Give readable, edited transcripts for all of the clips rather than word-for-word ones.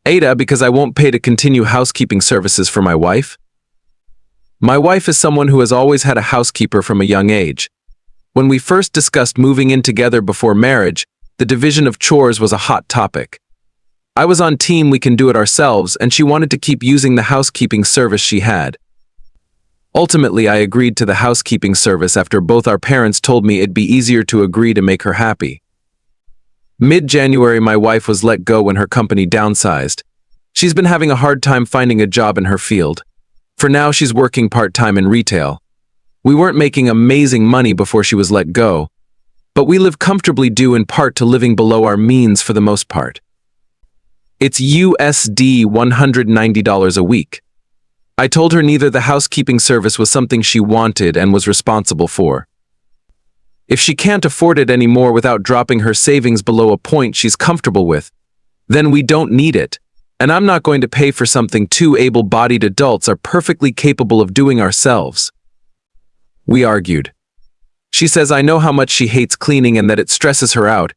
AITA because I won't pay to continue housekeeping services for my wife. My wife is someone who has always had a housekeeper from a young age. When we first discussed moving in together before marriage, the division of chores was a hot topic. I was on team we can do it ourselves, and she wanted to keep using the housekeeping service she had. Ultimately, I agreed to the housekeeping service after both our parents told me it'd be easier to agree to make her happy. Mid-January, my wife was let go when her company downsized. She's been having a hard time finding a job in her field. For now, she's working part-time in retail. We weren't making amazing money before she was let go, but we live comfortably due in part to living below our means for the most part. It's USD $190 a week. I told her neither the housekeeping service was something she wanted and was responsible for. If she can't afford it anymore without dropping her savings below a point she's comfortable with, then we don't need it, and I'm not going to pay for something two able-bodied adults are perfectly capable of doing ourselves. We argued. She says I know how much she hates cleaning and that it stresses her out,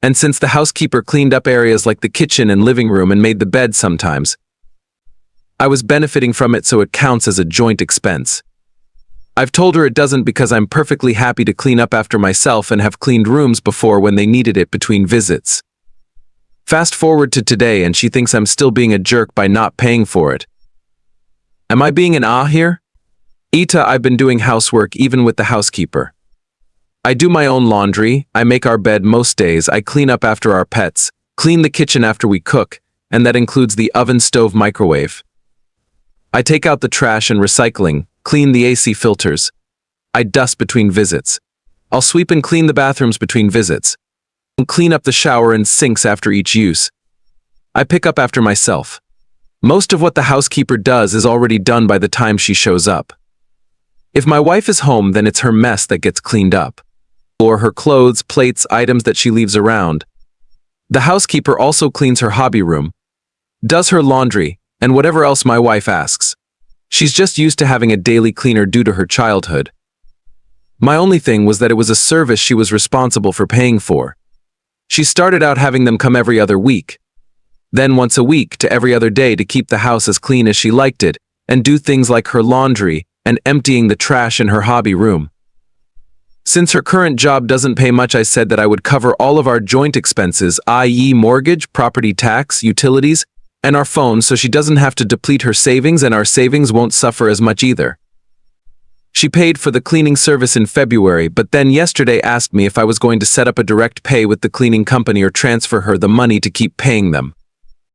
and since the housekeeper cleaned up areas like the kitchen and living room and made the bed sometimes, I was benefiting from it, so it counts as a joint expense. I've told her it doesn't because I'm perfectly happy to clean up after myself and have cleaned rooms before when they needed it between visits. Fast forward to today and she thinks I'm still being a jerk by not paying for it. Am I being an here? AITA, I've been doing housework even with the housekeeper. I do my own laundry, I make our bed most days, I clean up after our pets, clean the kitchen after we cook, and that includes the oven, stove, microwave. I take out the trash and recycling, clean the AC filters. I dust between visits. I'll sweep and clean the bathrooms between visits. And clean up the shower and sinks after each use. I pick up after myself. Most of what the housekeeper does is already done by the time she shows up. If my wife is home, then it's her mess that gets cleaned up. Or her clothes, plates, items that she leaves around. The housekeeper also cleans her hobby room, does her laundry, and whatever else my wife asks. She's just used to having a daily cleaner due to her childhood. My only thing was that it was a service she was responsible for paying for. She started out having them come every other week, then once a week to every other day to keep the house as clean as she liked it, and do things like her laundry and emptying the trash in her hobby room. Since her current job doesn't pay much, I said that I would cover all of our joint expenses, i.e. mortgage, property tax, utilities, and our phone, so she doesn't have to deplete her savings and our savings won't suffer as much either. She paid for the cleaning service in February, but then yesterday asked me if I was going to set up a direct pay with the cleaning company or transfer her the money to keep paying them.